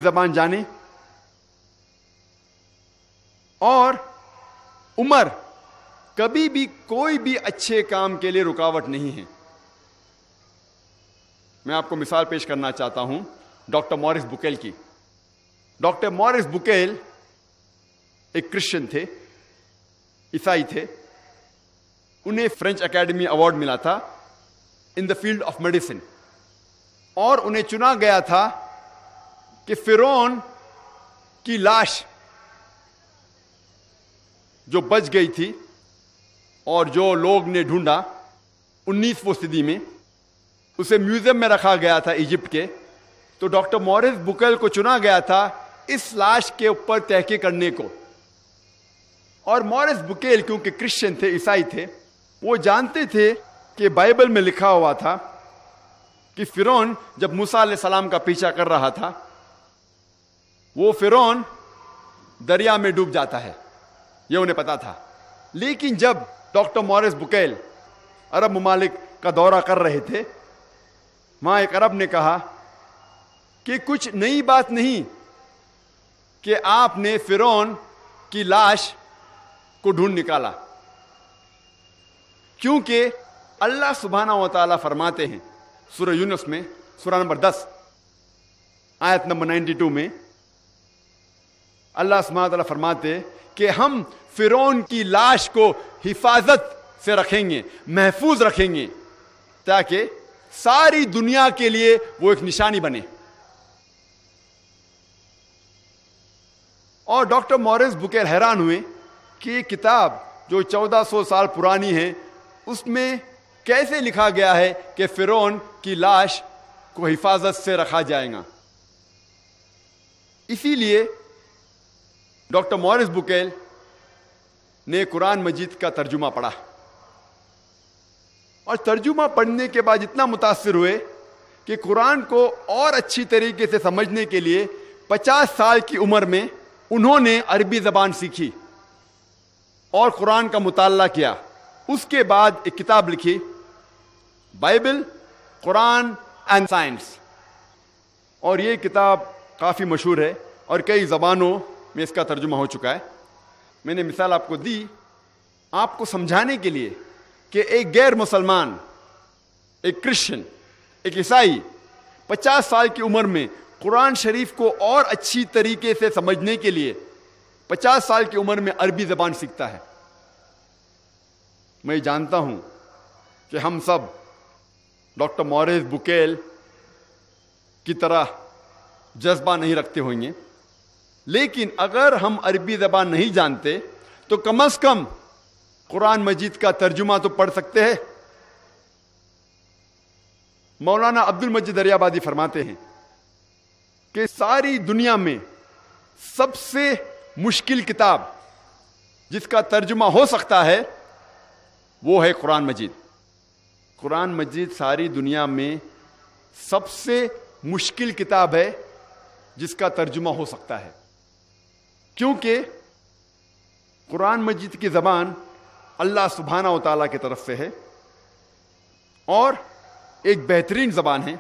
زبان جانے. اور عمر کبھی بھی کوئی بھی اچھے کام کے لیے رکاوٹ نہیں ہے. میں آپ کو مثال پیش کرنا چاہتا ہوں ڈاکٹر مورس بکیل کی. ڈاکٹر مورس بکیل ایک کرسچن تھے، عیسائی تھے. انہیں فرینچ اکیڈمی ایوارڈ ملا تھا ان دا فیلڈ آف میڈیسن، اور انہیں چنا گیا تھا کہ فرعون کی لاش جو بچ گئی تھی اور جو لوگ نے ڈھونڈا 19ویں صدی میں، اسے میوزیم میں رکھا گیا تھا ایجپٹ کے. تو ڈاکٹر مورس بکیل کو چنا گیا تھا اس لاش کے اوپر تحقیق کرنے کو. اور مورس بکیل کیونکہ کرسچن تھے، عیسائی تھے، وہ جانتے تھے کہ بائبل میں لکھا ہوا تھا کہ فرعون جب موسیٰ علیہ السلام کا پیچھا کر رہا تھا، وہ فرعون دریا میں ڈوب جاتا ہے، یہ انہیں پتا تھا. لیکن جب ڈاکٹر مورس بکیل عرب ممالک کا دورہ کر رہے تھے، وہاں ایک عرب نے کہا کہ کچھ نئی بات نہیں کہ آپ نے فرعون کی لاش کو ڈھونڈ نکالا، کیونکہ اللہ سبحانہ و تعالیٰ فرماتے ہیں سورہ یونس میں، سورہ نمبر 10 آیت نمبر 92 میں، اللہ سبحانہ و تعالیٰ فرماتے کہ ہم فرعون کی لاش کو حفاظت سے رکھیں گے، محفوظ رکھیں گے، تاکہ ساری دنیا کے لیے وہ ایک نشانی بنے. اور ڈاکٹر مورس بکیل حیران ہوئے کہ یہ کتاب جو 1400 سال پرانی ہے، اس میں کیسے لکھا گیا ہے کہ فرعون کی لاش کو حفاظت سے رکھا جائے گا. اسی لیے ڈاکٹر مورس بکیل نے قرآن مجید کا ترجمہ پڑھا، اور ترجمہ پڑھنے کے بعد اتنا متاثر ہوئے کہ قرآن کو اور اچھی طریقے سے سمجھنے کے لیے 50 سال کی عمر میں انہوں نے عربی زبان سیکھی اور قرآن کا مطالعہ کیا. اس کے بعد ایک کتاب لکھی، بائبل، قرآن اینڈ سائنس، اور یہ کتاب کافی مشہور ہے اور کئی زبانوں میں اس کا ترجمہ ہو چکا ہے. میں نے مثال آپ کو دی آپ کو سمجھانے کے لیے کہ ایک غیر مسلمان، ایک کرسچن، ایک عیسائی 50 سال کی عمر میں قرآن شریف کو اور اچھی طریقے سے سمجھنے کے لیے 50 سال کی عمر میں عربی زبان سیکھتا ہے. میں جانتا ہوں کہ ہم سب ڈاکٹر مورس بکیل کی طرح جذبہ نہیں رکھتے ہوں گے، لیکن اگر ہم عربی زبان نہیں جانتے تو کم از کم قرآن مجید کا ترجمہ تو پڑھ سکتے ہیں. مولانا عبد المجید دریابادی فرماتے ہیں کہ ساری دنیا میں سب سے مشکل کتاب جس کا ترجمہ ہو سکتا ہے وہ ہے قرآن مجید. قرآن مجید ساری دنیا میں سب سے مشکل کتاب ہے جس کا ترجمہ ہو سکتا ہے، کیونکہ قرآن مجید کی زبان اللہ سبحانہ و تعالیٰ کی طرف سے ہے اور ایک بہترین زبان ہے،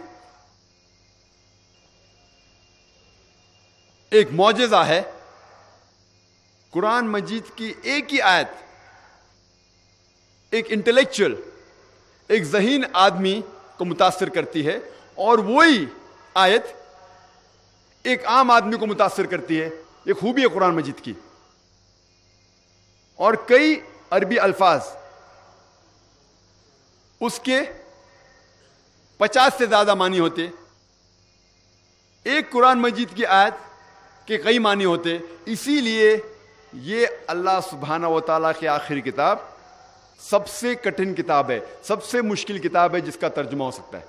ایک معجزہ ہے. قرآن مجید کی ایک ہی آیت ایک انٹلیکچوئل، ایک ذہین آدمی کو متاثر کرتی ہے، اور وہی آیت ایک عام آدمی کو متاثر کرتی ہے. یہ خوبی ہے قرآن مجید کی. اور کئی عربی الفاظ اس کے 50 سے زیادہ معنی ہوتے. ایک قرآن مجید کی آیت کے کئی معنی ہوتے. اسی لیے یہ اللہ سبحانہ و تعالیٰ کی آخری کتاب سب سے کٹھن کتاب ہے، سب سے مشکل کتاب ہے جس کا ترجمہ ہو سکتا ہے.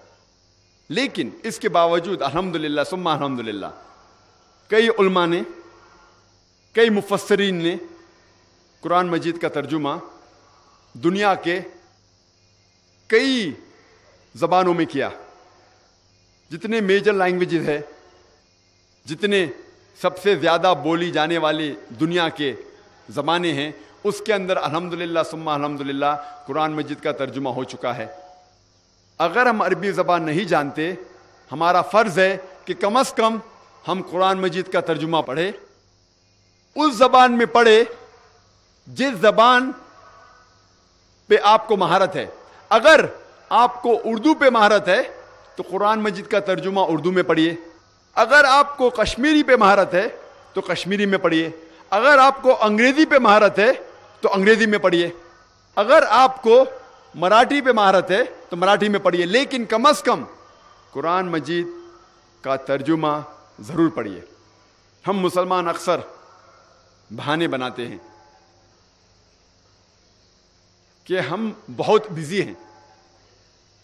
لیکن اس کے باوجود الحمدللہ ثم الحمدللہ کئی علماء نے، کئی مفسرین نے قرآن مجید کا ترجمہ دنیا کے کئی زبانوں میں کیا. جتنے میجر لینگویجز ہے، جتنے سب سے زیادہ بولی جانے والی دنیا کے زبانیں ہیں، اس کے اندر الحمدللہ ثم الحمدللہ قرآن مجید کا ترجمہ ہو چکا ہے. اگر ہم عربی زبان نہیں جانتے، ہمارا فرض ہے کہ کم از کم ہم قرآن مجید کا ترجمہ پڑھے، اس زبان میں پڑھے جس زبان پہ آپ کو مہارت ہے. اگر آپ کو اردو پہ مہارت ہے تو قرآن مجید کا ترجمہ اردو میں پڑھیے. اگر آپ کو کشمیری پہ مہارت ہے تو کشمیری میں پڑھیے. اگر آپ کو انگریزی پہ مہارت ہے تو انگریزی میں پڑھیے. اگر آپ کو مراٹھی پہ مہارت ہے تو مراٹھی میں پڑھیے. لیکن کم از کم قرآن مجید کا ترجمہ ضرور پڑھیے. ہم مسلمان اکثر بہانے بناتے ہیں کہ ہم بہت بزی ہیں،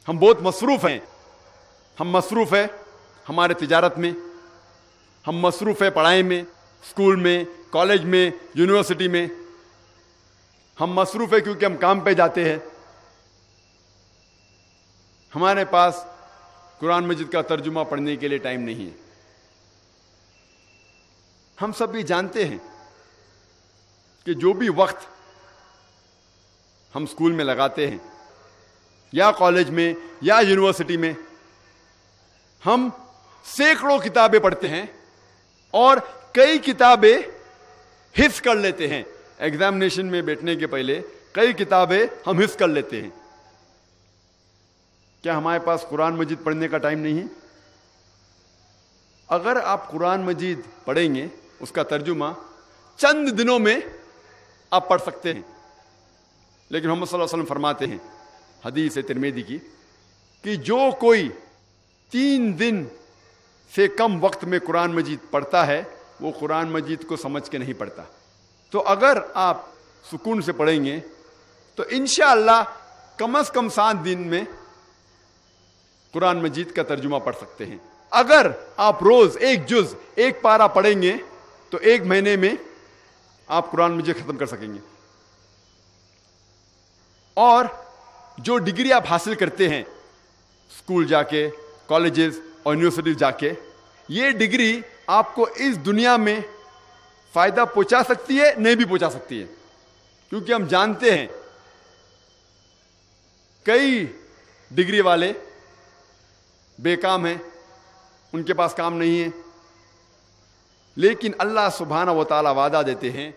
ہم بہت مصروف ہیں. ہم مصروف ہیں ہمارے تجارت میں، ہم مصروف ہیں پڑھائی میں، اسکول میں، کالج میں، یونیورسٹی میں. ہم مصروف ہیں کیونکہ ہم کام پہ جاتے ہیں. ہمارے پاس قرآن مجید کا ترجمہ پڑھنے کے لیے ٹائم نہیں ہے. ہم سب بھی جانتے ہیں کہ جو بھی وقت ہم اسکول میں لگاتے ہیں یا کالج میں یا یونیورسٹی میں، ہم سینکڑوں کتابیں پڑھتے ہیں اور کئی کتابیں حفظ کر لیتے ہیں. ایگزامینیشن میں بیٹھنے کے پہلے کئی کتابیں ہم حفظ کر لیتے ہیں. کیا ہمارے پاس قرآن مجید پڑھنے کا ٹائم نہیں ہے؟ اگر آپ قرآن مجید پڑھیں گے، اس کا ترجمہ چند دنوں میں آپ پڑھ سکتے ہیں. لیکن محمد صلی اللہ علیہ وسلم فرماتے ہیں، حدیث ترمذی کی، کہ جو کوئی 3 دن سے کم وقت میں قرآن مجید پڑھتا ہے وہ قرآن مجید کو سمجھ کے نہیں پڑھتا. تو اگر آپ سکون سے پڑھیں گے تو انشاءاللہ کم از کم 7 دن میں قرآن مجید کا ترجمہ پڑھ سکتے ہیں. اگر آپ روز 1 جز 1 پارہ پڑھیں گے تو 1 مہینے میں آپ قرآن مجید ختم کر سکیں گے. اور جو ڈگری آپ حاصل کرتے ہیں اسکول جا کے، کالجز اور یونیورسٹیز جا کے، یہ ڈگری آپ کو اس دنیا میں فائدہ پہنچا سکتی ہے، نہیں بھی پہنچا سکتی ہے. کیونکہ ہم جانتے ہیں کئی ڈگری والے بے کام ہیں، ان کے پاس کام نہیں ہے. لیکن اللہ سبحانہ و تعالیٰ وعدہ دیتے ہیں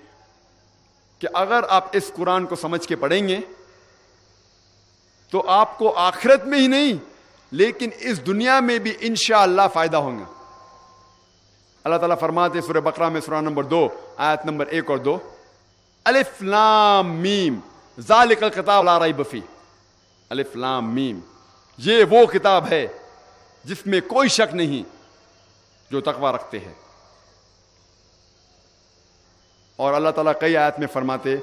کہ اگر آپ اس قرآن کو سمجھ کے پڑھیں گے تو آپ کو آخرت میں ہی نہیں لیکن اس دنیا میں بھی انشاءاللہ فائدہ ہوگا. اللہ تعالیٰ فرماتے سورہ بقرہ میں سورہ نمبر 2 آیت نمبر 1 اور 2، الف لام میم ذالک الکتاب لا ریب فیہ. الف لام میم، یہ وہ کتاب ہے جس میں کوئی شک نہیں جو تقوی رکھتے ہیں. اور اللہ تعالیٰ کئی آیت میں فرماتے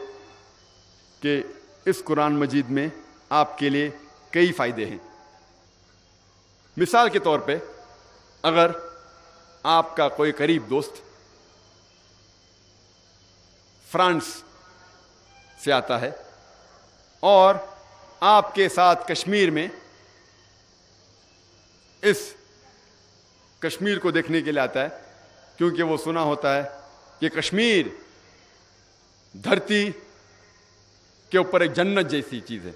کہ اس قرآن مجید میں آپ کے لیے کئی فائدے ہیں. مثال کے طور پہ اگر آپ کا کوئی قریب دوست فرانس سے آتا ہے اور آپ کے ساتھ کشمیر میں اس کشمیر کو دیکھنے کے لیے آتا ہے، کیونکہ وہ سنا ہوتا ہے کہ کشمیر دھرتی کے اوپر ایک جنت جیسی چیز ہے.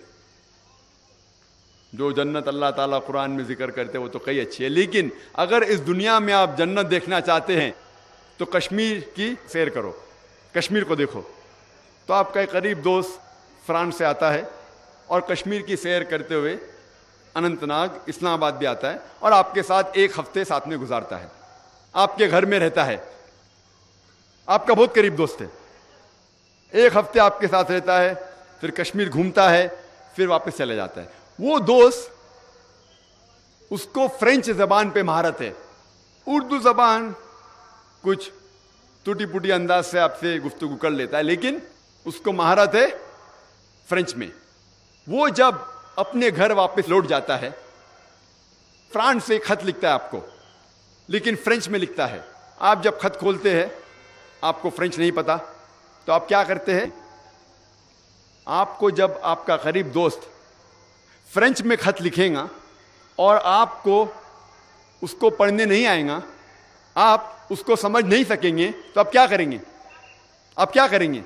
جو جنت اللہ تعالیٰ قرآن میں ذکر کرتے وہ تو کئی اچھی ہے، لیکن اگر اس دنیا میں آپ جنت دیکھنا چاہتے ہیں تو کشمیر کی سیر کرو، کشمیر کو دیکھو. تو آپ کا ایک قریب دوست فرانس سے آتا ہے اور کشمیر کی سیر کرتے ہوئے اننت ناگ، اسلام آباد بھی آتا ہے اور آپ کے ساتھ 1 ہفتے ساتھ میں گزارتا ہے، آپ کے گھر میں رہتا ہے، آپ کا بہت قریب دوست ہے. 1 ہفتے آپ کے ساتھ رہتا ہے، پھر کشمیر گھومتا ہے، پھر واپس چلے جاتا ہے. وہ دوست، اس کو فرینچ زبان پہ مہارت ہے، اردو زبان کچھ ٹوٹی پوٹی انداز سے آپ سے گفتگو کر لیتا ہے، لیکن اس کو مہارت ہے فرینچ میں. وہ جب اپنے گھر واپس لوٹ جاتا ہے، فرانس سے ایک خط لکھتا ہے آپ کو، لیکن فرینچ میں لکھتا ہے. آپ جب خط کھولتے ہیں، آپ کو فرینچ نہیں پتا، تو آپ کیا کرتے ہیں؟ آپ کو جب آپ کا قریب دوست فرینچ میں خط لکھیں گا اور آپ کو اس کو پڑھنے نہیں آئے گا، آپ اس کو سمجھ نہیں سکیں گے، تو آپ کیا کریں گے؟ آپ کیا کریں گے؟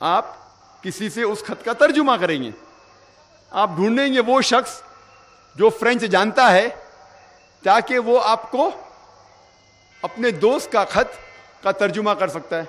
آپ کسی سے اس خط کا ترجمہ کریں گے. آپ ڈھونڈیں گے وہ شخص جو فرینچ جانتا ہے تاکہ وہ آپ کو اپنے دوست کا خط کا ترجمہ کر سکتا ہے.